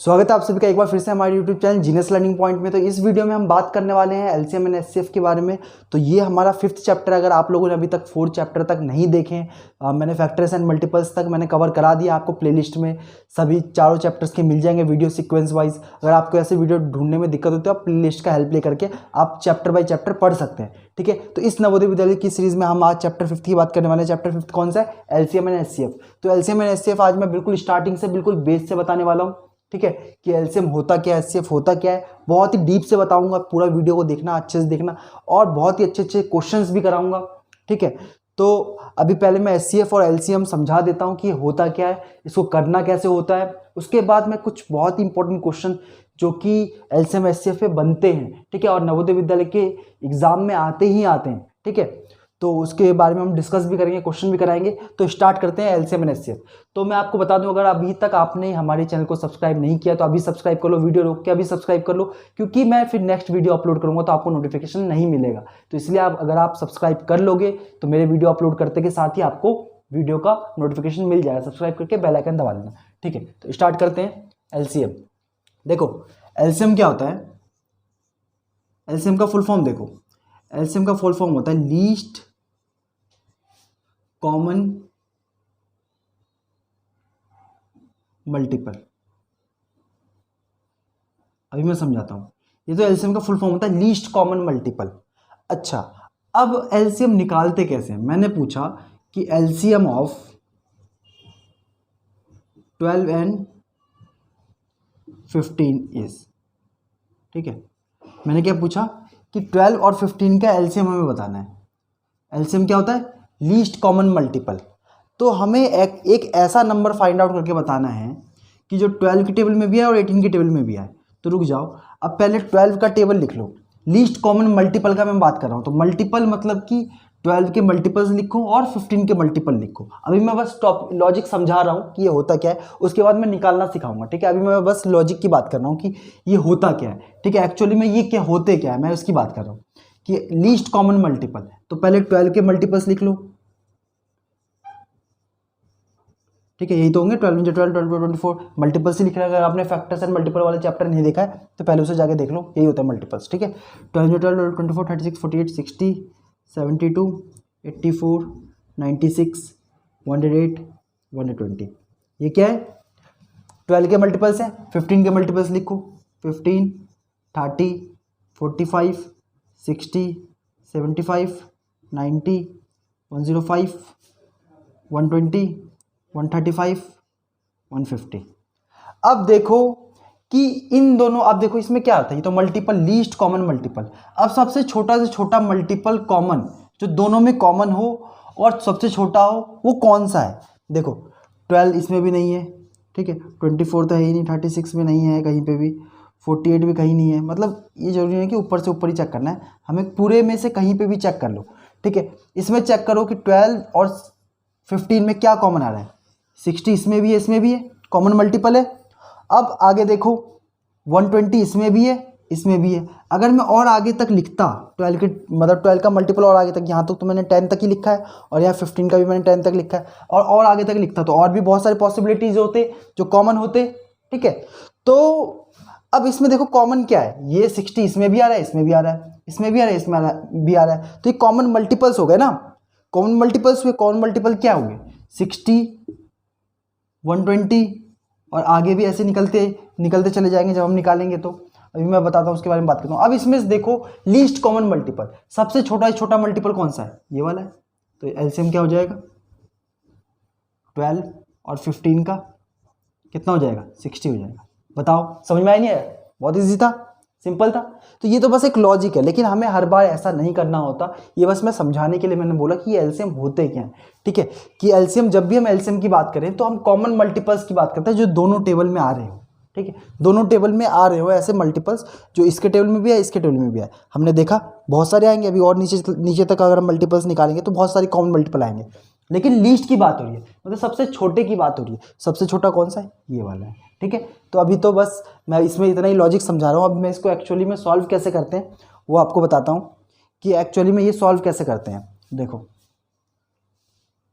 स्वागत है आप सभी का एक बार फिर से हमारे YouTube channel genius learning point में। तो इस वीडियो में हम बात करने वाले हैं एलसीएम एंड एचसीएफ के बारे में। तो ये हमारा 5th चैप्टर। अगर आप लोगों ने अभी तक 4th चैप्टर तक नहीं देखे, मैंने फैक्टर्स एंड मल्टीपल्स तक मैंने कवर करा दिया। आपको प्लेलिस्ट में सभी चारों चैप्टर्स के मिल जाएंगे वीडियो सीक्वेंस वाइज। अगर आपको ऐसे वीडियो ढूंढने में दिक्कत होती है आप प्लेलिस्ट का हेल्प ले करके आप चैप्टर बाई चैप्टर पढ़ सकते हैं। ठीक है, तो इस नवोदय विद्यालय की सीरीज में हम आज चैप्टर 5th की बात करने वाले हैं। चैप्टर 5th कौन सा है? LCM and HCF. तो एलसीएम एंड एचसीएफ आज मैं बिल्कुल स्टार्टिंग से बिल्कुल बेस से बताने वाला हूँ। ठीक है, कि एलसीएम होता क्या है, एचसीएफ होता क्या है, बहुत ही डीप से बताऊंगा। पूरा वीडियो को देखना, अच्छे से देखना, और बहुत ही अच्छे अच्छे क्वेश्चंस भी कराऊंगा। ठीक है, तो अभी पहले मैं एचसीएफ और एलसीएम समझा देता हूं कि ये होता क्या है, इसको करना कैसे होता है। उसके बाद मैं कुछ बहुत ही इंपॉर्टेंट क्वेश्चन जो कि एलसीएम एचसीएफ पे बनते हैं, ठीक है, और नवोदय विद्यालय के एग्जाम में आते ही आते हैं। ठीक है, तो उसके बारे में हम डिस्कस भी करेंगे, क्वेश्चन भी कराएंगे। तो स्टार्ट करते हैं एलसीएम एंड एचसीएफ। तो मैं आपको बता दूं, अगर अभी तक आपने हमारे चैनल को सब्सक्राइब नहीं किया तो अभी सब्सक्राइब कर लो, वीडियो रोक के अभी सब्सक्राइब कर लो, क्योंकि मैं फिर नेक्स्ट वीडियो अपलोड करूंगा तो आपको नोटिफिकेशन नहीं मिलेगा। तो इसलिए अगर आप सब्सक्राइब कर लोगे तो मेरे वीडियो अपलोड करते के साथ ही आपको वीडियो का नोटिफिकेशन मिल जाएगा। सब्सक्राइब करके बेल आइकन दबा देना। ठीक है, तो स्टार्ट करते हैं एलसीएम। देखो एलसीएम क्या होता है, एलसीएम का फुल फॉर्म देखो। एलसीएम का फुल फॉर्म होता है लीस्ट कॉमन मल्टीपल। अभी मैं समझाता हूं। ये तो एलसीएम का फुल फॉर्म होता है लीस्ट कॉमन मल्टीपल। अच्छा, अब एलसीएम निकालते कैसे हैं? मैंने पूछा कि एलसीएम ऑफ 12 एंड 15 इज। ठीक है, मैंने क्या पूछा कि 12 और 15 का एलसीएम हमें बताना है। एलसीएम क्या होता है? Least common multiple. तो हमें एक ऐसा नंबर फाइंड आउट करके बताना है कि जो 12 की टेबल में भी है और 18 की टेबल में भी है। तो रुक जाओ, अब पहले 12 का टेबल लिख लो। लीस्ट कॉमन मल्टीपल का मैं बात कर रहा हूँ। तो मल्टीपल मतलब कि 12 के मल्टीपल्स लिखो और 15 के मल्टीपल लिखो। अभी मैं बस लॉजिक समझा रहा हूँ कि ये होता क्या है, उसके बाद मैं निकालना सिखाऊंगा। ठीक है, अभी मैं बस लॉजिक की बात कर रहा हूँ कि ये होता क्या है। ठीक है, एक्चुअली में ये क्या होते क्या है मैं उसकी बात कर रहा हूँ कि लीस्ट कॉमन मल्टीपल। तो पहले 12 के मल्टीपल्स लिख लो। ठीक है, यही तो होंगे 12 × 12 12 24 मल्टीपल्स ही लिख रहा है। अगर आपने फैक्टर्स एंड मल्टीपल वाले चैप्टर नहीं देखा है तो पहले उसे जाके देख लो, यही होता है मल्टीपल्स। ठीक है, 12 × 12 24 36 48 60 72 84 96 108 120। ये क्या है? 12 के मल्टीपल्स हैं। 15 के मल्टीपल्स लिखो। 15 30 45 60 75 90 105 120 135 150। अब देखो कि इन दोनों, अब देखो इसमें क्या आता है, ये तो मल्टीपल, लीस्ट कॉमन मल्टीपल। अब सबसे छोटा से छोटा मल्टीपल कॉमन जो दोनों में कॉमन हो और सबसे छोटा हो वो कौन सा है? देखो 12 इसमें भी नहीं है। ठीक है, 24 तो है ही नहीं, 36 में नहीं है कहीं पे भी, 48 भी कहीं नहीं है। मतलब ये जरूरी नहीं कि ऊपर से ऊपर ही चेक करना है, हमें पूरे में से कहीं पे भी चेक कर लो। ठीक है, इसमें चेक करो कि 12 और 15 में क्या कॉमन आ रहा है। 60 इसमें भी है, इसमें भी है, कॉमन मल्टीपल है। अब आगे देखो 120 इसमें भी है, इसमें भी है। अगर मैं और आगे तक लिखता 12 के, मतलब 12 का मल्टीपल और आगे तक, यहाँ तक तो मैंने 10 तक ही लिखा है और यहाँ 15 का भी मैंने 10 तक लिखा है, और आगे तक लिखता तो और भी बहुत सारे पॉसिबिलिटीज होते जो कॉमन होते। ठीक है, तो अब इसमें देखो कॉमन क्या है, ये 60 इसमें भी आ रहा है, इसमें भी आ रहा है, इसमें भी आ रहा है, इसमें भी आ रहा है। तो ये कॉमन मल्टीपल्स हो गए ना। कॉमन मल्टीपल्स हुए, कॉमन मल्टीपल क्या हुए? 60 120, और आगे भी ऐसे निकलते निकलते चले जाएंगे जब हम निकालेंगे। तो अभी मैं बताता हूँ, उसके बारे में बात करता हूँ। अब इसमें देखो लीस्ट कॉमन मल्टीपल, सबसे छोटा मल्टीपल कौन सा है? ये वाला है। तो एलसीएम क्या हो जाएगा? 12 और 15 का कितना हो जाएगा? 60 हो जाएगा। बताओ, समझ में आया नहीं आया? बहुत ईजी था, सिंपल था। तो ये तो बस एक लॉजिक है, लेकिन हमें हर बार ऐसा नहीं करना होता। ये बस मैं समझाने के लिए मैंने बोला कि ये एलसीएम होते क्या हैं। ठीक है, कि एलसीएम, जब भी हम एलसीएम की बात करें तो हम कॉमन मल्टीपल्स की बात करते हैं जो दोनों टेबल में आ रहे हो। ठीक है, दोनों टेबल में आ रहे हो ऐसे मल्टीपल्स जो इसके टेबल में भी है, इसके टेबल में भी है। हमने देखा बहुत सारे आएंगे, अभी और नीचे नीचे तक अगर हम मल्टीपल्स निकालेंगे तो बहुत सारी कॉमन मल्टीपल आएंगे। लेकिन लीस्ट की बात हो रही है, मतलब सबसे छोटे की बात हो रही है। सबसे छोटा कौन सा है? ये वाला है। ठीक है, तो अभी तो बस मैं इसमें इतना ही लॉजिक समझा रहा हूँ। अब मैं इसको एक्चुअली में सॉल्व कैसे करते हैं वो आपको बताता हूँ कि एक्चुअली में ये सॉल्व कैसे करते हैं। देखो,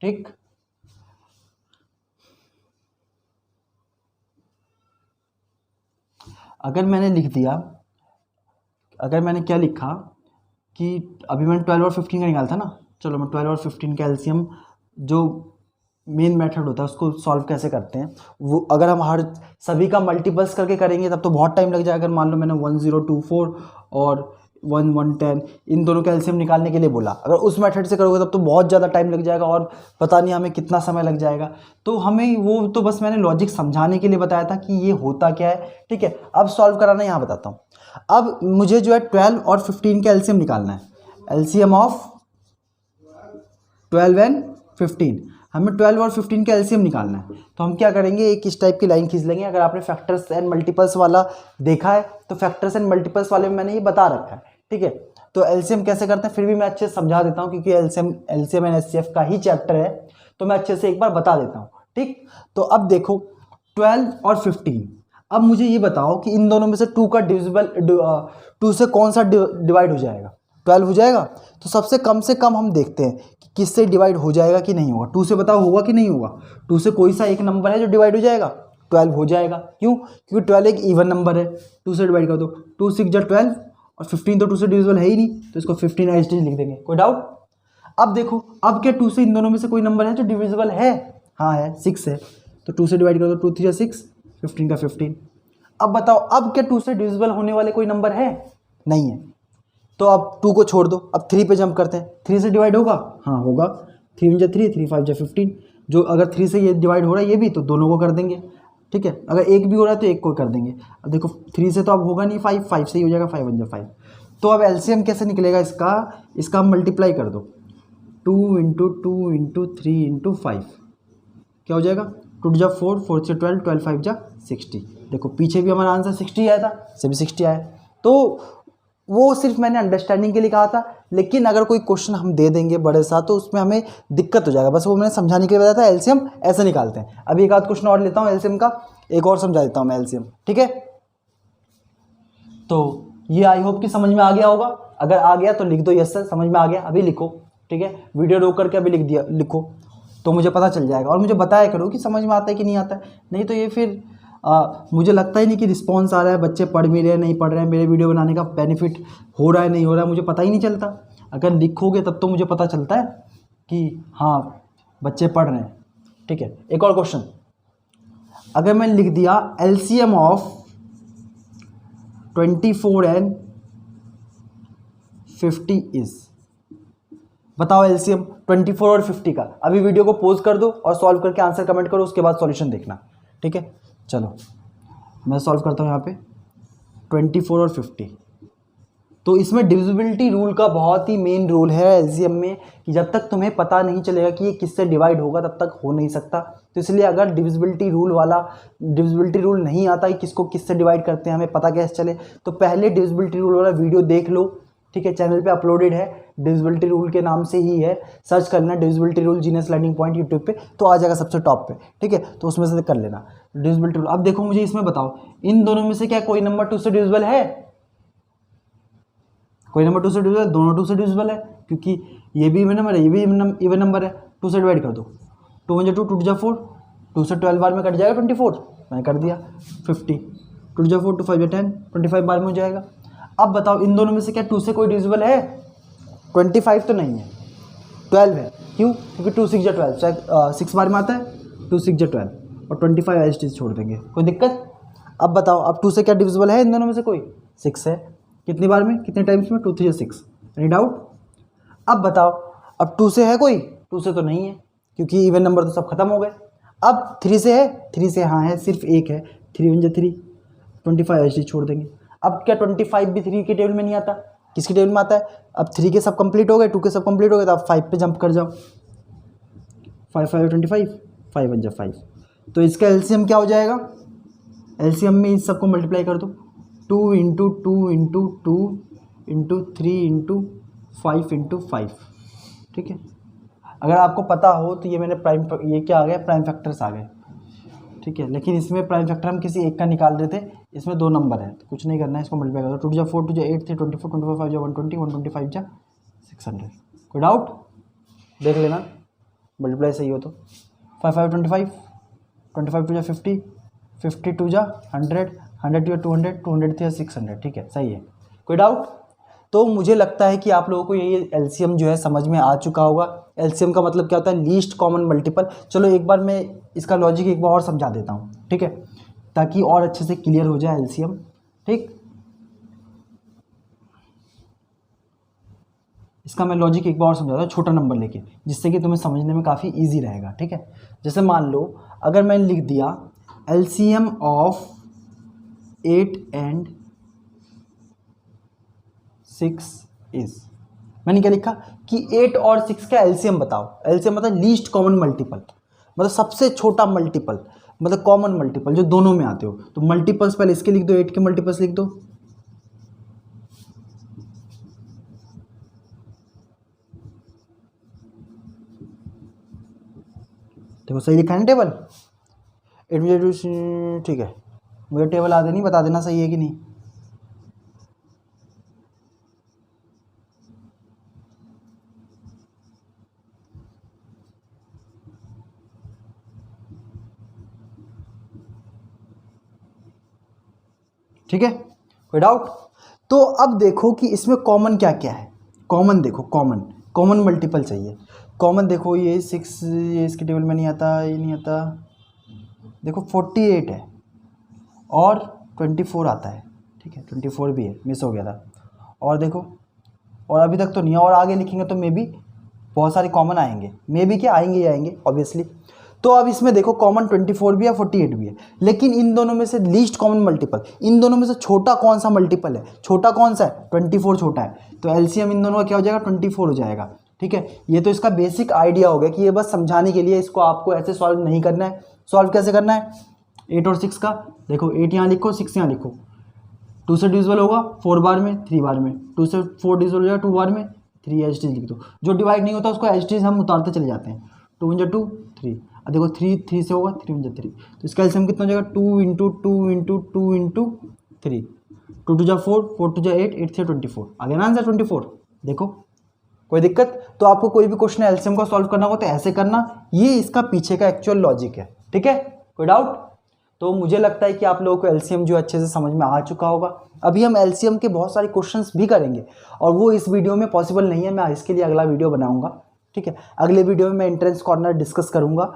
ठीक, अगर मैंने लिख दिया, अगर मैंने क्या लिखा कि अभी मैंने 12 और 15 का निकाला था ना, चलो मैं 12 और 15 का एलसीएम जो मेन मेथड होता है उसको सॉल्व कैसे करते हैं, वो अगर हम हर सभी का मल्टीपल्स करके करेंगे तब तो बहुत टाइम लग जाएगा। अगर मान लो मैंने 1024 और 1110 इन दोनों का एलसीएम निकालने के लिए बोला, अगर उस मेथड से करोगे तब तो बहुत ज़्यादा टाइम लग जाएगा और पता नहीं हमें कितना समय लग जाएगा। तो हमें वो तो बस मैंने लॉजिक समझाने के लिए बताया था कि ये होता क्या है, ठीक है। अब सॉल्व कराना यहाँ बताता हूँ। अब मुझे जो है 12 और 15 का एलसीएम निकालना है, एलसीएम ऑफ 12 एंड 15, हमें 12 और 15 का एलसीएम निकालना है। तो हम क्या करेंगे, एक इस टाइप की लाइन खींच लेंगे। अगर आपने फैक्टर्स एंड मल्टीपल्स वाला देखा है तो फैक्टर्स एंड मल्टीपल्स वाले में मैंने ये बता रखा है, ठीक है। तो एलसीएम कैसे करते हैं फिर भी मैं अच्छे से समझा देता हूँ, क्योंकि एलसीएम एंड एचसीएफ का ही चैप्टर है, तो मैं अच्छे से एक बार बता देता हूँ, ठीक। तो अब देखो 12 और 15, अब मुझे ये बताओ कि इन दोनों में से 2 का डिविजिबल 2 से कौन सा डिवाइड हो जाएगा, 12 हो जाएगा। तो सबसे कम हम देखते हैं कि किससे डिवाइड हो जाएगा कि नहीं होगा। 2 से बताओ होगा कि नहीं होगा। 2 से कोई सा एक नंबर है जो डिवाइड हो जाएगा, 12 हो जाएगा। क्यों? क्योंकि 12 एक इवन नंबर है, 2 से डिवाइड कर दो, 2 6 जा 12 और 15 तो 2 से डिविजिबल है ही नहीं, तो इसको 15 एज लिख देंगे। कोई डाउट? अब देखो, अब क्या 2 से इन दोनों में से कोई नंबर है जो डिविजिबल है? हाँ है, 6 है, तो 2 से डिवाइड कर दो, 2 3 6, 15 का 15। अब बताओ, अब क्या 2 से डिविजिबल होने वाले कोई नंबर है? नहीं है। तो अब 2 को छोड़ दो, अब 3 पे जंप करते हैं। 3 से डिवाइड होगा? हाँ होगा, 3 1 3, 3 5 15। जो अगर 3 से ये डिवाइड हो रहा है ये भी, तो दोनों को कर देंगे, ठीक है। अगर एक भी हो रहा है तो एक को कर देंगे। अब देखो 3 से तो अब होगा नहीं, 5 से ही हो जाएगा, 5 1 5। तो अब एलसीएम कैसे निकलेगा इसका हम मल्टीप्लाई कर दो, 2 इंटू 2 इंटू 3 इंटू 5, क्या हो जाएगा, 2 जा 4, 4 से 12, 12 5 जा 60। देखो पीछे भी हमारा आंसर 60 आया था, से भी 60 आया। तो वो सिर्फ मैंने अंडरस्टैंडिंग के लिए कहा था, लेकिन अगर कोई क्वेश्चन हम दे देंगे बड़े साथ तो उसमें हमें दिक्कत हो जाएगा। बस वो मैंने समझाने के लिए बताया था एलसीएम ऐसे निकालते हैं। अभी एक आध क्वेश्चन और लेता हूँ एलसीएम का, एक और समझा देता हूँ मैं एलसीएम, ठीक है। तो ये आई होप कि समझ में आ गया होगा। अगर आ गया तो लिख दो यस सर समझ में आ गया, अभी लिखो, ठीक है। वीडियो रोक करके अभी लिख दिया, लिखो, तो मुझे पता चल जाएगा। और मुझे बताया करो कि समझ में आता है कि नहीं आता है, नहीं तो ये फिर मुझे लगता ही नहीं कि रिस्पॉन्स आ रहा है, बच्चे पढ़ भी रहे हैं नहीं पढ़ रहे हैं, मेरे वीडियो बनाने का बेनिफिट हो रहा है नहीं हो रहा है, मुझे पता ही नहीं चलता। अगर लिखोगे तब तो मुझे पता चलता है कि हाँ बच्चे पढ़ रहे हैं, ठीक है। एक और क्वेश्चन, अगर मैं लिख दिया एलसीएम ऑफ 24 एंड 50 इज, बताओ एलसीएम 24 और 50 का। अभी वीडियो को पॉज कर दो और सॉल्व करके आंसर कमेंट करो, उसके बाद सॉल्यूशन देखना, ठीक है। चलो मैं सॉल्व करता हूँ यहाँ पे 24 और 50। तो इसमें डिविजिबिलिटी रूल का बहुत ही मेन रोल है एलसीएम में, कि जब तक तुम्हें पता नहीं चलेगा कि ये किससे डिवाइड होगा तब तक हो नहीं सकता। तो इसलिए अगर डिविजिबिलिटी रूल नहीं आता है किसको किससे डिवाइड करते हैं हमें पता कैसे चले, तो पहले डिविजिबिलिटी रूल वाला वीडियो देख लो, ठीक है। चैनल पे अपलोडेड है, डिविजिबिलिटी रूल के नाम से ही है, सर्च कर लेना divisibility rule genius learning point YouTube पे, तो आ जाएगा सबसे टॉप पे, ठीक है। तो उसमें से कर लेना डिविजिबिलिटी रूल। अब देखो मुझे इसमें बताओ, इन दोनों में से क्या कोई नंबर 2 से डिविजिबल है? कोई नंबर 2 से डिविजिबल, दोनों 2 से डिविजिबल है, क्योंकि ये भी इवन नंबर है, ये भी इवन नंबर है। 2 से डिवाइड कर दो, 2 1 2, 2 जा 4, 2 से 12 बार में कट जाएगा 24, मैंने कर दिया 50, 2 जा 4, 2 5 जा 10, 25 बार में हो जाएगा। अब बताओ इन दोनों में से क्या 2 से कोई डिविजिबल है? 25 तो नहीं है, 12 है। क्यों? क्योंकि 2 6 जा 12, 6 बार में आता है, 2 6 जा 12 और 25 एज इट छोड़ देंगे, कोई दिक्कत? अब बताओ, अब 2 से क्या डिविजिबल है इन दोनों में से कोई? 6 है। कितनी बार में, कितने टाइम्स में? 2 3 जा 6। Any doubt? अब बताओ, अब 2 से है कोई? 2 से तो नहीं है, क्योंकि इवन नंबर तो सब खत्म हो गए। अब 3 से है? 3 से हाँ है, सिर्फ एक है, 3 1 जा 3, 25 एज छोड़ देंगे। अब क्या 25 भी 3 के टेबल में नहीं आता? किसके टेबल में आता है? अब 3 के सब कंप्लीट हो गए, 2 के सब कंप्लीट हो गए, तो आप 5 पे जंप कर जाओ, 5 5 25, 5 1 जा 5। तो इसका एलसीएम क्या हो जाएगा? एलसीएम में इस सबको मल्टीप्लाई कर दो, 2 into 2 into 2 into 3 into 5 into 5, ठीक है। अगर आपको पता हो तो ये मैंने ये क्या आ गया, प्राइम फैक्टर्स आ गए, ठीक है। लेकिन इसमें प्राइम फैक्टर हम किसी एक का निकाल रहे थे, इसमें 2 नंबर है, तो कुछ नहीं करना है, इसको मल्टीप्लाई कर दो, 2 जा 4, 2 जा 8, 3 24, 25 5 जा 120, 125 जा 600। कोई डाउट? देख लेना मल्टीप्लाई सही हो तो। 5 5 25, 25 2 जा 50, 50 2 जा 100, 100 या 200, 200 या 600, ठीक है, सही है, कोई डाउट? तो मुझे लगता है कि आप लोगों को ये एलसीएम जो है समझ में आ चुका होगा। एलसीएम का मतलब क्या होता है, लीस्ट कॉमन मल्टीपल। चलो एक बार मैं इसका लॉजिक एक बार और समझा देता हूँ, ठीक है, ताकि और अच्छे से क्लियर हो जाए एलसीएम, ठीक। इसका मैं लॉजिक एक बार और समझाता हूँ छोटा नंबर लेके, जिससे कि तुम्हें समझने में काफ़ी ईजी रहेगा, ठीक है। जैसे मान लो अगर मैंने लिख दिया एलसीएम ऑफ 8 and 6 इज, मैंने क्या लिखा कि 8 और 6 का एलसीएम बताओ। एलसीएम मतलब लीस्ट कॉमन मल्टीपल, मतलब सबसे छोटा मल्टीपल, मतलब कॉमन मल्टीपल जो दोनों में आते हो। तो मल्टीपल्स पहले इसके लिख दो, 8 के मल्टीपल्स लिख दो। देखो सही लिखा है ना टेबल, 8, ठीक है, मुझे टेबल आ नहीं, बता देना सही है कि नहीं। ठीक है, कोई डाउट? तो अब देखो कि इसमें कॉमन क्या क्या है। कॉमन देखो, कॉमन मल्टीपल चाहिए। कॉमन देखो ये 6, ये इसके टेबल में नहीं आता, ये नहीं आता। देखो 48 है और 24 आता है, ठीक है, 24 भी है, मिस हो गया था। और देखो, और अभी तक तो नहीं है, और आगे लिखेंगे तो मे बी बहुत सारे कॉमन आएंगे, मे बी क्या आएंगे ही आएंगे ऑब्वियसली। तो अब इसमें देखो कॉमन 24 भी है, 48 भी है, लेकिन इन दोनों में से लीस्ट कॉमन मल्टीपल, इन दोनों में से छोटा कौन सा मल्टीपल है? छोटा कौन सा है? 24 छोटा है, तो एलसीएम इन दोनों का क्या हो जाएगा? 24 हो जाएगा, ठीक है। ये तो इसका बेसिक आइडिया हो गया कि ये बस समझाने के लिए, इसको आपको ऐसे सॉल्व नहीं करना है। सॉल्व कैसे करना है? 8 और 6 का, देखो 8 यहाँ लिखो, 6 यहाँ लिखो। 2 से डिविजिबल होगा 4 बार में, 3 बार में। 2 से 4 डिविजिबल हो जाएगा 2 बार में, 3 एच डी लिख दो। जो डिवाइड नहीं होता उसको एच डी हम उतारते चले जाते हैं। 2 × 2 3, अब देखो 3 से होगा, 3 × 3, तो इसका एलसीएम कितना हो जाएगा? 2 × 2 × 2 × 3, 2 2 4, 4 2 8, 8 से 24, आ गया ना आंसर 24। देखो कोई दिक्कत? तो आपको कोई भी क्वेश्चन एलसीएम का सॉल्व करना हो तो ऐसे करना, ये इसका पीछे का एक्चुअल लॉजिक है, ठीक है, कोई डाउट? तो मुझे लगता है कि आप लोगों को एलसीएम जो अच्छे से समझ में आ चुका होगा। अभी हम एलसीएम के बहुत सारे क्वेश्चंस भी करेंगे, और वो इस वीडियो में पॉसिबल नहीं है, मैं इसके लिए अगला वीडियो बनाऊंगा, ठीक है। अगले वीडियो में मैं एंट्रेंस कॉर्नर डिस्कस करूंगा।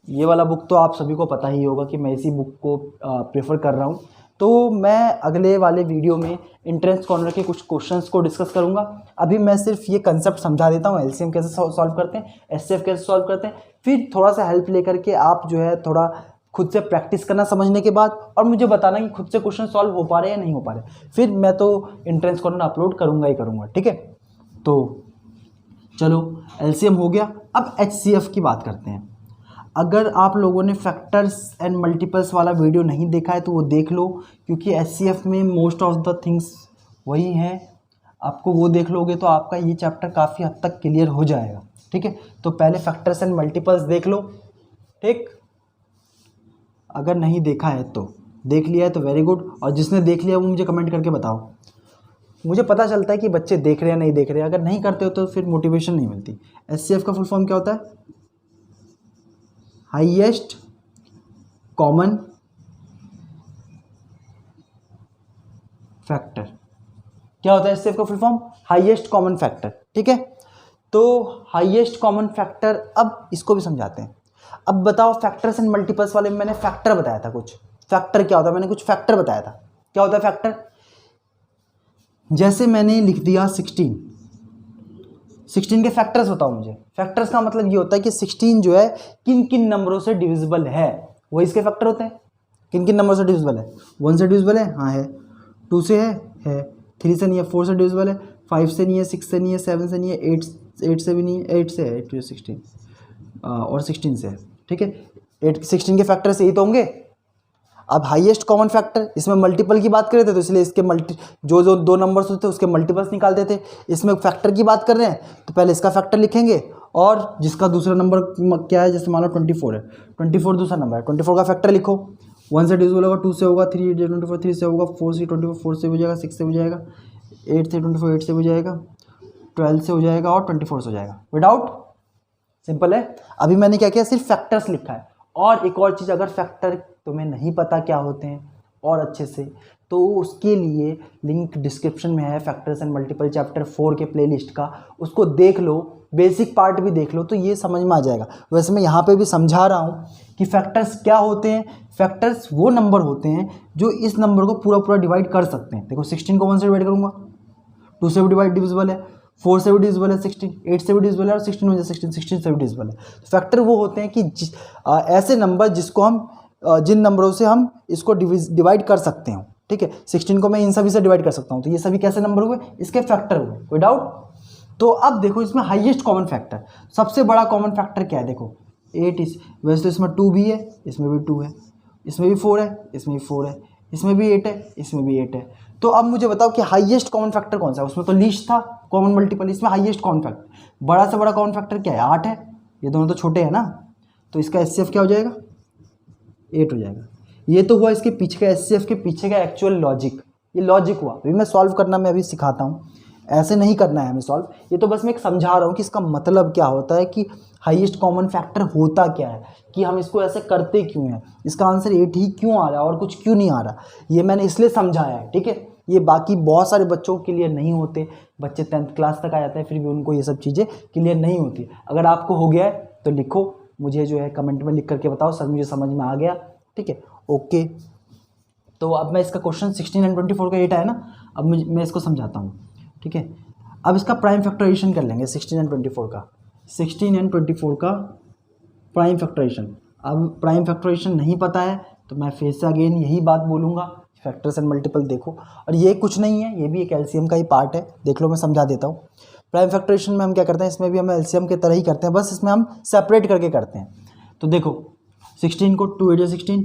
ये वाला बुक तो आप सभी को पता ही होगा कि मैं इसी बुक को प्रेफर कर रहा हूँ। तो मैं अगले वाले वीडियो में एंट्रेंस कॉर्नर के कुछ क्वेश्चंस को डिस्कस करूंगा। अभी मैं सिर्फ ये कंसेप्ट समझा देता हूँ, एलसीएम कैसे सॉल्व करते हैं, एचसीएफ कैसे सॉल्व करते हैं, फिर थोड़ा सा हेल्प लेकर के आप जो है थोड़ा खुद से प्रैक्टिस करना समझने के बाद, और मुझे बताना कि खुद से क्वेश्चन सॉल्व हो पा रहे हैं या नहीं हो पा रहे। फिर मैं तो एंट्रेंस कॉर्नर अपलोड करूँगा ही करूँगा, ठीक है। तो चलो एलसीएम हो गया, अब एचसीएफ की बात करते हैं। अगर आप लोगों ने फैक्टर्स एंड मल्टीपल्स वाला वीडियो नहीं देखा है तो वो देख लो, क्योंकि एचसीएफ में मोस्ट ऑफ द थिंग्स वही हैं। आपको वो देख लोगे तो आपका ये चैप्टर काफ़ी हद तक क्लियर हो जाएगा, ठीक है। तो पहले फैक्टर्स एंड मल्टीपल्स देख लो, ठीक। अगर नहीं देखा है तो देख लिया है तो वेरी गुड, और जिसने देख लिया वो मुझे कमेंट करके बताओ, मुझे पता चलता है कि बच्चे देख रहे हैं नहीं देख रहे हैं। अगर नहीं करते हो तो फिर मोटिवेशन नहीं मिलती। एचसीएफ का फुल फॉर्म क्या होता है? Highest common factor. क्या होता है एचसीएफ का full form? Highest common factor, ठीक है। तो हाईएस्ट कॉमन फैक्टर, अब इसको भी समझाते हैं। अब बताओ फैक्टर्स एंड मल्टीपल्स वाले में मैंने फैक्टर बताया था कुछ। फैक्टर क्या होता है? मैंने कुछ फैक्टर बताया था। क्या होता है फैक्टर? जैसे मैंने लिख दिया 16 के फैक्टर्स बताओ मुझे। फैक्टर्स का मतलब ये होता है कि 16 जो है किन किन नंबरों से डिविजिबल है, वो इसके फैक्टर होते हैं। किन किन नंबरों से डिविजिबल है? 1 से डिविजिबल है, हाँ है। 2 से है। 3 से नहीं है। 4 से डिविजिबल है। 5 से नहीं है। 6 से नहीं है। 7 से नहीं है। 8 से भी नहीं है। 8 से है। 8 to 16 और 16 से है, ठीक है। 16 के फैक्टर्स यही तो होंगे। अब हाईएस्ट कॉमन फैक्टर, इसमें मल्टीपल की बात कर रहे थे तो इसलिए इसके जो 2 नंबर्स होते थे उसके मल्टीपल्स निकालते थे। इसमें फैक्टर की बात कर रहे हैं तो पहले इसका फैक्टर लिखेंगे, और जिसका दूसरा नंबर क्या है, जैसे मान लो 24 है, 24 दूसरा नंबर है, 24 का फैक्टर लिखो। 1 से डिविजिबल होगा, 2 से होगा, 3 24, 3 से होगा, 4 से 24, 4 से हो जाएगा, 6 से हो जाएगा, 8 से 24, 8 से हो जाएगा, 12 से हो जाएगा, और 24 से हो जाएगा। विदाउट, सिंपल है। अभी मैंने क्या किया, सिर्फ फैक्टर्स लिखा है। और एक और चीज़, अगर फैक्टर तुम्हें नहीं पता क्या होते हैं और अच्छे से, तो उसके लिए लिंक डिस्क्रिप्शन में है, फैक्टर्स एंड मल्टीपल चैप्टर 4 के प्लेलिस्ट का, उसको देख लो, बेसिक पार्ट भी देख लो तो ये समझ में आ जाएगा। वैसे मैं यहाँ पे भी समझा रहा हूँ कि फैक्टर्स क्या होते हैं। फैक्टर्स वो नंबर होते हैं जो इस नंबर को पूरा पूरा डिवाइड कर सकते हैं। देखो 16 को 1 से डिवाइड करूँगा, 2 से भी डिविजिबल है, 4 से भी डिविजिबल है 16, 8 से भी डिविजिबल है और 16 में 16 से भी डिविजिबल है। फैक्टर वो होते हैं कि ऐसे नंबर जिसको हम जिन नंबरों से हम इसको डिवाइड कर सकते हो। ठीक है, 16 को मैं इन सभी से डिवाइड कर सकता हूँ, तो ये सभी कैसे नंबर हुए, इसके फैक्टर हुए, कोई डाउट। तो अब देखो इसमें हाईएस्ट कॉमन फैक्टर, सबसे बड़ा कॉमन फैक्टर क्या है, देखो 8 इस, वैसे तो इसमें 2 भी है, इसमें भी 2 है, इसमें भी 4 है, इसमें भी 4 है, इसमें भी 8 है, इसमें भी 8 है। तो अब मुझे बताओ कि हाईएस्ट कॉमन फैक्टर कौन सा है। उसमें तो लीस्ट था कॉमन मल्टीपल, इसमें हाईएस्ट कॉमन फैक्टर, बड़ा से बड़ा कॉमन फैक्टर क्या है, 8 है। ये दोनों तो छोटे हैं ना, तो इसका एचसीएफ क्या हो जाएगा, 8 हो जाएगा। ये तो हुआ इसके पीछे का एचसीएफ के पीछे का एक्चुअल लॉजिक, ये लॉजिक हुआ। अभी मैं सॉल्व करना मैं अभी सिखाता हूँ, ऐसे नहीं करना है हमें सॉल्व, ये तो बस मैं एक समझा रहा हूँ कि इसका मतलब क्या होता है, कि हाईएस्ट कॉमन फैक्टर होता क्या है, कि हम इसको ऐसे करते क्यों हैं, इसका आंसर 8 ही क्यों आ रहा है और कुछ क्यों नहीं आ रहा, ये मैंने इसलिए समझाया है। ठीक है, ये बाकी बहुत सारे बच्चों के लिए नहीं होते, बच्चे 10th क्लास तक आ जाते हैं फिर भी उनको ये सब चीज़ें क्लियर नहीं होती। अगर आपको हो गया है तो लिखो, मुझे जो है कमेंट में लिख करके बताओ सर मुझे समझ में आ गया। ठीक है, ओके। तो अब मैं इसका क्वेश्चन 16 एंड 24 का 8 है ना, अब मैं इसको समझाता हूँ। ठीक है, अब इसका प्राइम फैक्टराइजेशन कर लेंगे 16 एंड 24 का, 16 एंड 24 का प्राइम फैक्टराइजेशन। अब प्राइम फैक्टराइजेशन नहीं पता है तो मैं फिर से अगेन यही बात बोलूँगा, फैक्टर्स एंड मल्टीपल देखो, और ये कुछ नहीं है, ये भी एक एलसीएम का ही पार्ट है, देख लो मैं समझा देता हूँ। प्राइम फैक्टराइजेशन में हम क्या करते हैं, इसमें भी हम एलसीएम की तरह ही करते हैं, बस इसमें हम सेपरेट करके करते हैं। तो देखो 16 को 2 8 जा 16,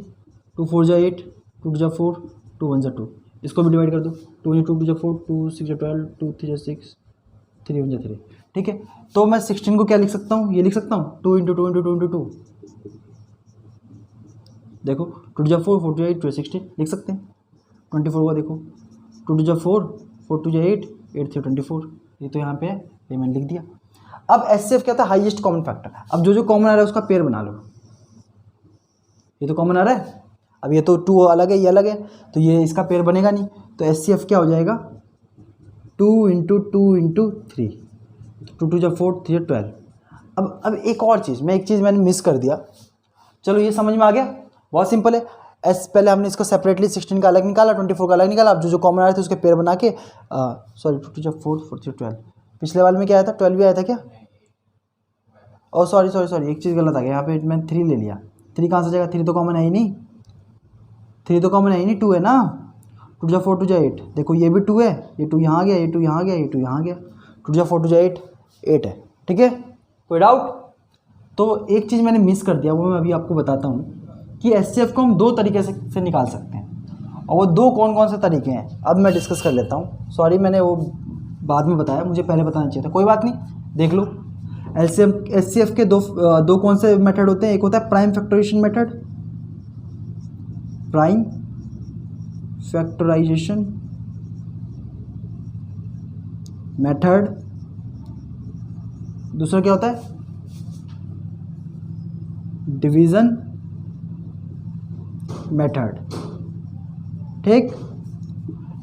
2 4 जा 8, 2 2 जा 4, 2 1 जा 2, इसको भी डिवाइड कर दो, 2 2 जा 4, 2 6 जा 12, 2 3 जा 6, 3 1 जा 3। ठीक है, तो मैं 16 को क्या लिख सकता हूँ, ये लिख सकता हूँ 2 × 2 × 2 × 2, देखो 2 जा 4, 4 2 8, 2 16 लिख सकते हैं। 24 का देखो 2 जा 4, 4 2 जा 8, 8 3 24, ये तो यहाँ पे है, ये मैंने लिख दिया। अब एचसीएफ क्या था, हाईएस्ट कॉमन फैक्टर। अब जो जो कॉमन आ रहा है उसका पेयर बना लो, ये तो कॉमन आ रहा है, अब ये तो 2 अलग है, ये अलग है, तो ये इसका पेयर बनेगा नहीं, तो एचसीएफ क्या हो जाएगा 2 × 2 × 3, 2 2 जा 4, 3 जा 12। अब एक और चीज़, एक चीज़ मैंने मिस कर दिया, चलो ये समझ में आ गया, बहुत सिंपल है। पहले हमने इसको सेपरेटली 16 का अलग निकाला, 24 का अलग निकाला, अब जो जो कॉमन आ रहे थे उसके पेयर बना के, सॉरी 2 2 जा 4, 4 3 12, पिछले वाले में क्या आया था, 12 भी आया था क्या, और सॉरी एक चीज़ गलत आ गया, यहाँ पे मैं 3 ले लिया, 3 कहाँ से जाएगा, 3 तो कॉमन है ही नहीं, 3 तो कॉमन है ही नहीं, 2 है ना, 2 जा 4, 2 जा 8, देखो ये भी 2 है, ये 2 यहाँ आ गया, ये 2 यहाँ आ गया, ये 2 यहाँ आ गया, 2 जा 4, 2 जा 8, 8 है। ठीक है, कोई डाउट। तो एक चीज़ मैंने मिस कर दिया, वो मैं अभी आपको बताता हूँ कि एचसीएफ को हम 2 तरीके से निकाल सकते हैं, और वो 2 कौन कौन से तरीके हैं अब मैं डिस्कस कर लेता हूँ। सॉरी मैंने वो बाद में बताया, मुझे पहले बताना चाहिए था, कोई बात नहीं, देख लो। एचसीएफ के दो कौन से मेथड होते हैं, एक होता है prime factorization method, prime factorization method, दूसरा क्या होता है डिवीजन मेथड। ठीक,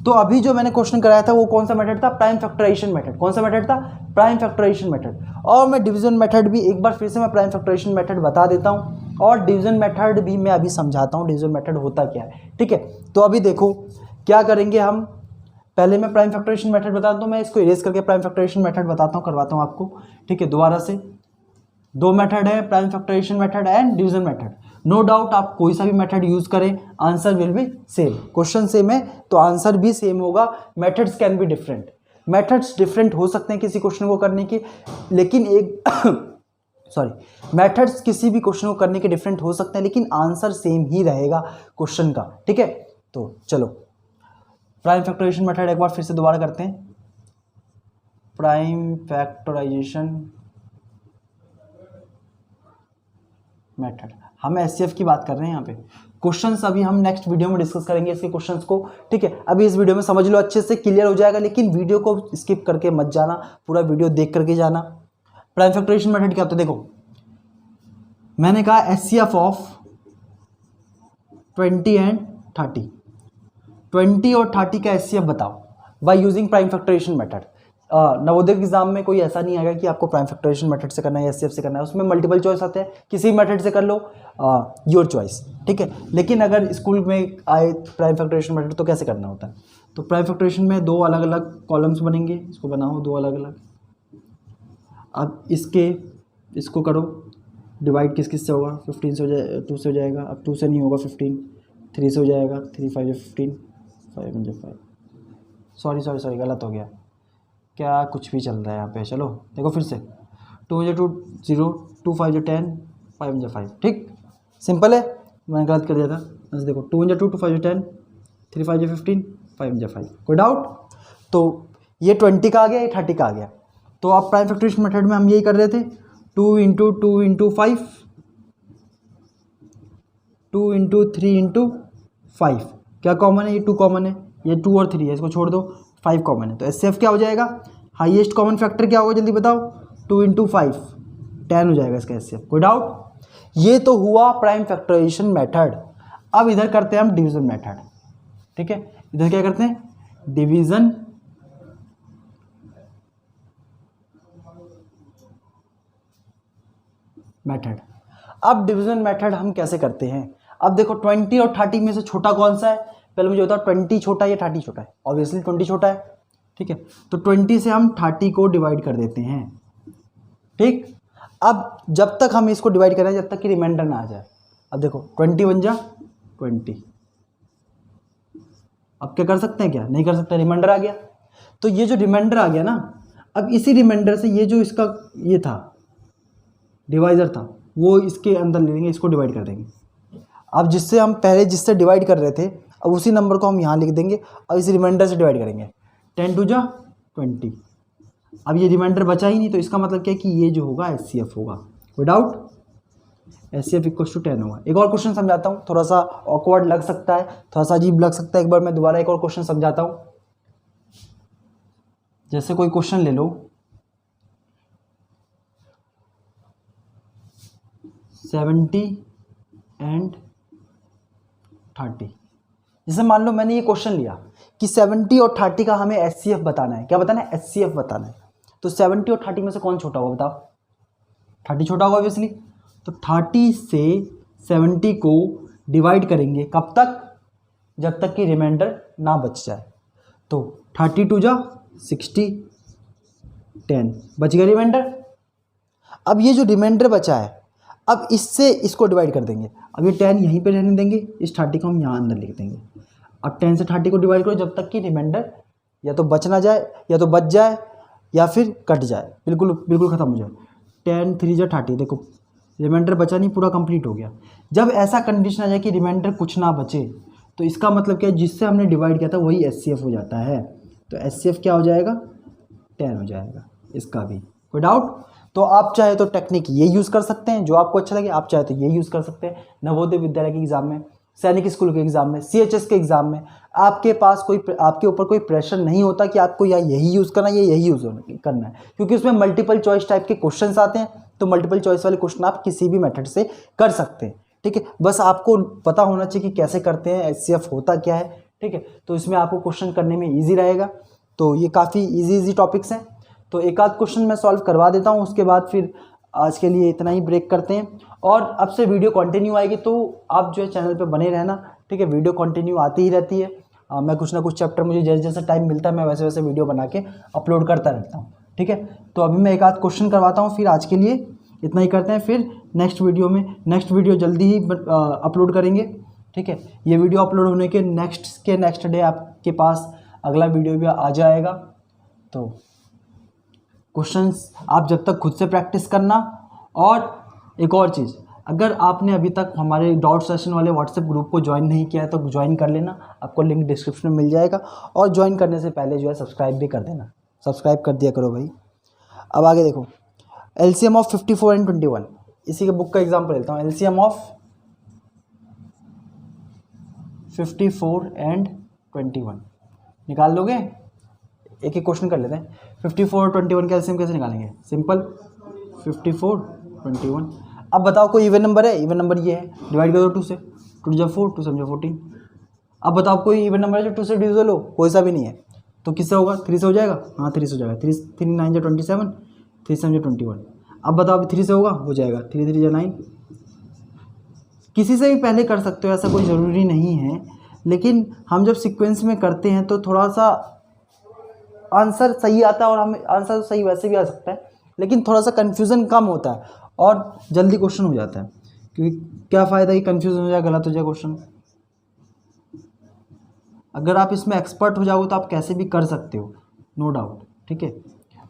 तो अभी जो मैंने क्वेश्चन कराया था वो कौन सा मेथड था, प्राइम फैक्टराइजेशन मेथड। कौन सा मेथड था, प्राइम फैक्टराइजेशन मेथड। और मैं डिवीजन मेथड भी एक बार फिर से मैं प्राइम फैक्टराइजेशन मेथड बता देता हूँ, और डिवीजन मेथड भी मैं अभी समझाता हूँ डिवीजन मेथड होता क्या है। ठीक है, तो अभी देखो क्या करेंगे हम, पहले मैं प्राइम फैक्टराइजेशन मेथड बताता हूँ, मैं इसको इरेज करके प्राइम फैक्टराइजेशन मेथड बताता हूँ, करवाता हूँ आपको। ठीक है, दोबारा से 2 मेथड है, prime factorization method and division method. No doubt आप कोई सा भी मेथड यूज करें, answer will be same, question same है तो आंसर भी सेम होगा। Methods can be different, methods different हो सकते हैं किसी क्वेश्चन को करने के, लेकिन एक मेथड्स किसी भी क्वेश्चन को करने के डिफरेंट हो सकते हैं, लेकिन आंसर सेम ही रहेगा क्वेश्चन का। ठीक है, तो चलो प्राइम फैक्टराइजेशन मेथड एक बार फिर से दोबारा करते हैं। प्राइम फैक्टराइजेशन मेथड, हम एचसीएफ की बात कर रहे हैं यहाँ पे। क्वेश्चंस अभी हम नेक्स्ट वीडियो में डिस्कस करेंगे इसके क्वेश्चंस को। ठीक है, अभी इस वीडियो में समझ लो, अच्छे से क्लियर हो जाएगा, लेकिन वीडियो को स्किप करके मत जाना, पूरा वीडियो देख करके जाना। प्राइम फैक्टराइजेशन मेथड क्या होता है, देखो मैंने कहा एचसीएफ ऑफ 20 एंड 30, 20 और 30 का एचसीएफ बताओ by using prime factorization method. Navodaya के एग्जाम में कोई ऐसा नहीं आएगा कि आपको प्राइम फैक्टराइजेशन मेथड से करना है, एचसीएफ से करना है, उसमें मल्टीपल चॉइस आते हैं, किसी मेथड से कर लो, योर चॉइस, ठीक है। लेकिन अगर स्कूल में आए प्राइम फैक्टराइजेशन मेथड तो कैसे करना होता है, तो प्राइम फैक्टराइजेशन में दो अलग अलग कॉलम्स बनेंगे, इसको बनाओ दो अलग अलग। अब इसको करो डिवाइड, किस से होगा, 15 से हो जाए, 2 से हो जाएगा, अब 2 से नहीं होगा 15, 3 से हो जाएगा, 3 5 15, 5 5, सॉरी गलत हो गया, क्या कुछ भी चल रहा है यहाँ पे। चलो देखो फिर से, 2 2 0, 2 5 10, 5 5, ठीक सिंपल है, मैंने गलत कर दिया था। बस देखो 2 2 2 5 10, 3 5 15, 5 5, कोई डाउट। तो ये 20 का आ गया, ये 30 का आ गया। तो आप प्राइम फैक्टराइजेशन मेथड में हम यही कर रहे थे, 2 × 2 × 5, 2 × 3 × 5, क्या कॉमन है, ये 2 कॉमन है, ये 2 और 3 है, इसको छोड़ दो, 5 कॉमन है। तो एचसीएफ क्या हो जाएगा, हाईएस्ट कॉमन फैक्टर क्या होगा जल्दी बताओ, 2 × 5, 10 हो जाएगा इसका एचसीएफ, कोई डाउट। ये तो हुआ प्राइम फैक्टराइजेशन मेथड। अब इधर करते हैं हम डिवीजन मेथड, ठीक है। इधर क्या करते हैं, डिवीजन मेथड। अब डिवीजन मेथड हम कैसे करते हैं, अब देखो 20 और 30 में से छोटा कौन सा है, पहले मुझे बताओ 20 छोटा है या 30 छोटा है, ऑब्वियसली 20 छोटा है, ठीक है। तो 20 से हम 30 को डिवाइड कर देते हैं, ठीक। अब जब तक हम इसको डिवाइड करें जब तक कि रिमाइंडर ना आ जाए। अब देखो 20 बन जा 20, अब क्या कर सकते हैं, क्या नहीं कर सकते, रिमाइंडर आ गया। तो ये जो रिमाइंडर आ गया ना, अब इसी रिमाइंडर से ये जो इसका ये था डिवाइजर था, वो इसके अंदर ले लेंगे, इसको डिवाइड कर देंगे। अब जिससे हम पहले जिससे डिवाइड कर रहे थे, अब उसी नंबर को हम यहाँ लिख देंगे और इस रिमाइंडर से डिवाइड करेंगे, 10 2 20। अब ये रिमाइंडर बचा ही नहीं, तो इसका मतलब क्या है कि ये जो होगा एचसीएफ होगा, विदाउट एचसीएफ इक्वल टू 10 होगा। एक और क्वेश्चन समझाता हूँ, थोड़ा सा ऑकवर्ड लग सकता है, थोड़ा सा अजीब लग सकता है, एक बार मैं दोबारा एक और क्वेश्चन समझाता हूँ। जैसे कोई क्वेश्चन ले लो, 70 एंड 30। जैसे मान लो मैंने ये क्वेश्चन लिया कि 70 और 30 का हमें एचसीएफ बताना है, क्या बताना है, एचसीएफ बताना है। तो 70 और 30 में से कौन छोटा होगा बताओ, 30 छोटा होगा ऑब्वियसली। तो 30 से 70 को डिवाइड करेंगे, कब तक, जब तक कि रिमाइंडर ना बच जाए। तो 30 2 60, 10 बच गया रिमाइंडर। अब ये जो रिमाइंडर बचा है, अब इससे इसको डिवाइड कर देंगे। अब ये 10 यहीं पे रहने देंगे, इस 30 को हम यहाँ अंदर लिख देंगे। अब 10 से 30 को डिवाइड करो जब तक कि रिमाइंडर या तो बच ना जाए, या तो बच जाए, या फिर कट जाए, बिल्कुल बिल्कुल ख़त्म हो जाए। 10 3 30, देखो रिमाइंडर बचा नहीं, पूरा कंप्लीट हो गया। जब ऐसा कंडीशन आ जाए कि रिमाइंडर कुछ ना बचे, तो इसका मतलब क्या है, जिससे हमने डिवाइड किया था वही एचसीएफ हो जाता है। तो एचसीएफ क्या हो जाएगा, 10 हो जाएगा इसका भी, कोई डाउट। तो आप चाहे तो टेक्निक ये यूज़ कर सकते हैं जो आपको अच्छा लगे, आप चाहे तो ये यूज़ कर सकते हैं। नवोदय विद्यालय के एग्ज़ाम में, सैनिक स्कूल के एग्ज़ाम में, सीएचएस के एग्ज़ाम में आपके पास आपके ऊपर कोई प्रेशर नहीं होता कि आपको या यही यूज़ करना है या यही यूज़ करना है, क्योंकि उसमें मल्टीपल चॉइस टाइप के क्वेश्चन आते हैं। तो मल्टीपल चॉइस वाले क्वेश्चन आप किसी भी मेथड से कर सकते हैं, ठीक है। बस आपको पता होना चाहिए कि कैसे करते हैं, एचसीएफ होता क्या है, ठीक है। तो इसमें आपको क्वेश्चन करने में ईजी रहेगा। तो ये काफ़ी ईजी टॉपिक्स हैं। तो एक आध क्वेश्चन मैं सॉल्व करवा देता हूँ, उसके बाद फिर आज के लिए इतना ही ब्रेक करते हैं। और अब से वीडियो कंटिन्यू आएगी, तो आप जो है चैनल पे बने रहना, ठीक है। वीडियो कंटिन्यू आती ही रहती है। मैं कुछ ना कुछ चैप्टर, मुझे जैसे जैसे टाइम मिलता है मैं वैसे वैसे वीडियो बना के अपलोड करता रहता हूँ, ठीक है। तो अभी मैं एक आध क्वेश्चन करवाता हूँ, फिर आज के लिए इतना ही करते हैं। फिर नेक्स्ट वीडियो जल्दी ही अपलोड करेंगे, ठीक है। ये वीडियो अपलोड होने के नेक्स्ट डे आपके पास अगला वीडियो भी आ जाएगा। तो क्वेश्चंस आप जब तक खुद से प्रैक्टिस करना। और एक और चीज़, अगर आपने अभी तक हमारे डॉट सेशन वाले व्हाट्सएप ग्रुप को ज्वाइन नहीं किया है तो ज्वाइन कर लेना, आपको लिंक डिस्क्रिप्शन में मिल जाएगा। और ज्वाइन करने से पहले जो है सब्सक्राइब भी कर देना, सब्सक्राइब कर दिया करो भाई। अब आगे देखो, एलसीएम ऑफ 54 एंड 21, इसी के बुक का एग्जाम्पल लेता हूँ। एलसीएम ऑफ 54 एंड 21 निकाल लोगे, एक एक क्वेश्चन कर लेते हैं। 54 और 21 का एलसीएम कैसे निकालेंगे, सिंपल 54 21। अब बताओ कोई इवन नंबर है, इवन नंबर ये है, डिवाइड कर दो 2 से, 2 जा 4, 2 7 जा 14। अब बताओ कोई इवन नंबर है जो 2 से डिविजिबल हो? कोई सा भी नहीं है, तो किससे होगा? 3 से हो जाएगा। हाँ 3 से हो जाएगा। 3 9 जा 27, 3 7 जा 21। अब बताओ अभी 3 से होगा? हो जाएगा। 3 3 जा 9। किसी से भी पहले कर सकते हो, ऐसा कोई ज़रूरी नहीं है, लेकिन हम जब सीक्वेंस में करते हैं तो थोड़ा सा आंसर सही आता है, और हमें आंसर सही वैसे भी आ सकता है, लेकिन थोड़ा सा कन्फ्यूज़न कम होता है और जल्दी क्वेश्चन हो जाता है। क्योंकि क्या फ़ायदा ही कन्फ्यूज़न हो जाए, गलत हो जाए क्वेश्चन। अगर आप इसमें एक्सपर्ट हो जाओगे तो आप कैसे भी कर सकते हो, नो डाउट, ठीक है।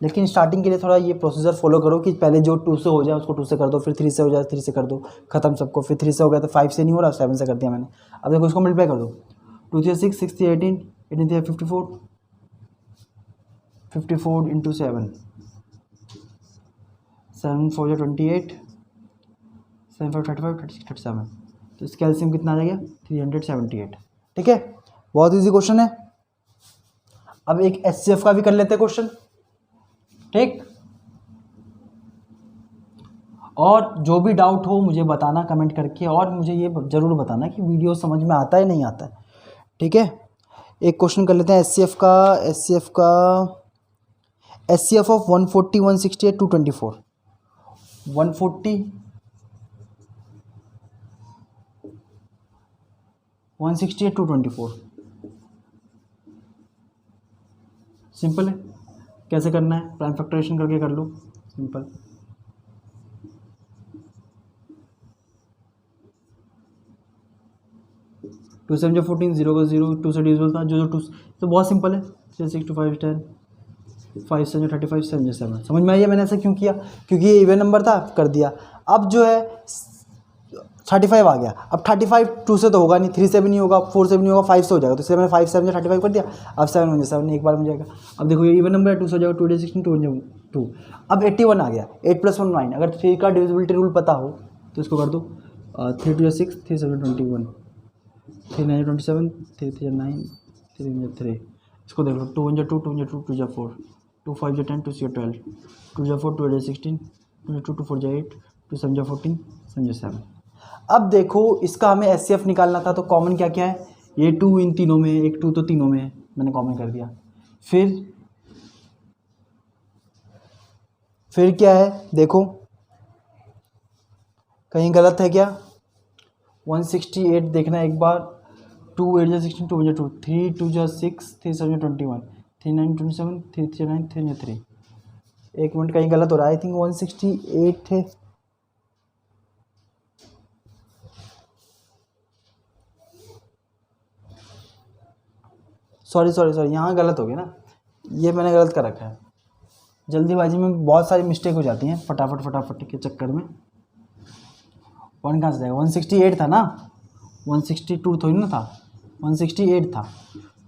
लेकिन स्टार्टिंग के लिए थोड़ा ये प्रोसीजर फॉलो करो कि पहले जो 2 से हो जाए उसको 2 से कर दो, फिर 3 से हो जाए 3 से कर दो, खत्म सबको। फिर 3 से हो गया तो 5 से नहीं हो रहा, 7 से कर दिया मैंने। अब देखो इसको मल्टीप्लाई कर दो। 2 3 6, 6 3 18, 18 3 54, 54 इंटू 7, 7 4 जा 28, 7 5 35, 36 37। तो इसका एलसीएम कितना आ जाएगा? 378, ठीक है। बहुत इजी क्वेश्चन है। अब एक एचसीएफ का भी कर लेते हैं क्वेश्चन, ठीक। और जो भी डाउट हो मुझे बताना कमेंट करके, और मुझे ये ज़रूर बताना कि वीडियो समझ में आता है नहीं आता है, ठीक है। एक क्वेश्चन कर लेते हैं एचसीएफ का। HCF of 140, 168, 224। 140, 168, 224। सिंपल है। कैसे करना है? प्राइम फैक्टराइजेशन करके कर लो, सिंपल। टू 7 जा 14, 0 का 0, 2 से डिविजिबल था, जो 2, तो बहुत सिंपल है। 6 2 5 10, 5 7 जा 35, 7 जा 7। समझ में आइए मैंने ऐसा क्यों किया? क्योंकि ये इवन नंबर था, कर दिया। अब जो है 35 आ गया। अब 35 2 से तो होगा नहीं, 3 से भी नहीं होगा, 4 से भी नहीं होगा, 5 से हो जाएगा। तो इसलिए मैंने 5 7 जा 35 कर दिया। अब 7 1 जा 7 एक बार में जाएगा। अब देखो ये इवन नंबर है, 2 से हो जाएगा, 2 जा 16, 2 जा 2। अब 81 आ गया। 8 + 1 9। अगर 3 का डिविजिबिलिटी रूल पता हो तो इसको कर दो। 3 2 जा 6, 3 7 21, 3 9 जा 27, 3 3 जा 9, 3 जा 3। इसको देख लो। 2 1 जा 2, 2 जा 2, 2 जा 4, 2 5 जा 10, 2 6 जा 12, 2 जा 4, 2 जा 16, 2 जा 2, 2 4 जा 8, 2 7 जा 14, 7 जा 7। अब देखो इसका हमें एचसीएफ निकालना था, तो कॉमन क्या क्या है? ये 2 इन तीनों में है, एक 2 तो तीनों में है, मैंने कॉमन कर दिया। फिर क्या है? देखो कहीं गलत है क्या? 168 देखना एक बार। 2 8 जा 16, 2 1 जा 2, 3 2 जा 6, 3 7 जा 21, 3 9 27, 3 3 जा 9, 3 जा 3। एक मिनट, कहीं गलत हो रहा है। आई थिंक 168 थे। सॉरी, यहाँ गलत हो गया ना, ये मैंने गलत कर रखा है। जल्दीबाजी में बहुत सारी मिस्टेक हो जाती हैं, फटाफट के चक्कर में। 1 कहाँ से जाएगा? 168 था ना, 162 थोड़ी ना था, 168 था।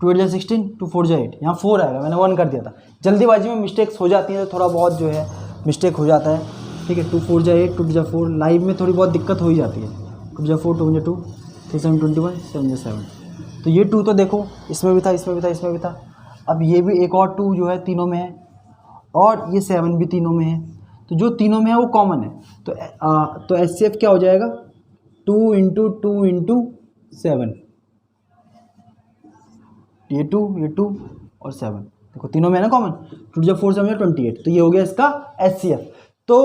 2 8 जा 16, 2 4 जा 8, यहाँ 4 आएगा, मैंने 1 कर दिया था। जल्दीबाजी में मिस्टेक्स हो जाती हैं, तो थोड़ा बहुत जो है मिस्टेक हो जाता है, ठीक है। 2 4 जा 8, 2 जा 4, लाइव में थोड़ी बहुत दिक्कत हो ही जाती है। 2 जा 4, 2 जा 2, 3 7 21, 7 जा 7। तो ये 2 तो देखो इसमें भी था, इसमें भी था, इसमें भी था। अब ये भी एक और 2 जो है तीनों में है, और ये 7 भी तीनों में है। तो जो तीनों में है वो कॉमन है। तो एचसीएफ क्या हो जाएगा? 2 इंटू 2 इंटू 7। ये 2 और 7 देखो तीनों में है ना कॉमन। 2 जा 4 7 28। तो ये हो गया इसका एचसीएफ। तो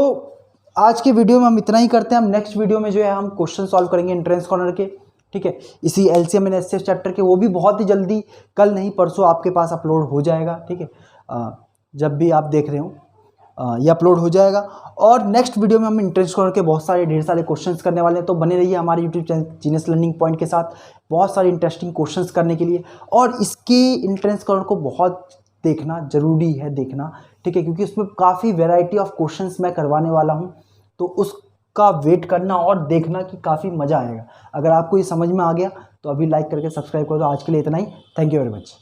आज के वीडियो में हम इतना ही करते हैं। हम नेक्स्ट वीडियो में जो है हम क्वेश्चन सॉल्व करेंगे एंट्रेंस कॉर्नर के, ठीक है, इसी एलसीएम एंड एचसीएफ चैप्टर के। वो भी बहुत ही जल्दी, कल नहीं परसों आपके पास अपलोड हो जाएगा, ठीक है। जब भी आप देख रहे हो ये अपलोड हो जाएगा। और नेक्स्ट वीडियो में हम एंट्रेंस कॉर्नर के बहुत सारे ढेर सारे क्वेश्चंस करने वाले हैं। तो बने रहिए हमारे YouTube channel genius learning point के साथ, बहुत सारे इंटरेस्टिंग क्वेश्चंस करने के लिए। और इसके एंट्रेंस कॉर्नर को बहुत देखना जरूरी है, देखना, ठीक है, क्योंकि उसमें काफ़ी वेराइटी ऑफ क्वेश्चंस मैं करवाने वाला हूँ। तो उसका वेट करना और देखना कि काफ़ी मज़ा आएगा। अगर आपको ये समझ में आ गया तो अभी लाइक करके सब्सक्राइब कर दो। आज के लिए इतना ही। Thank you very much.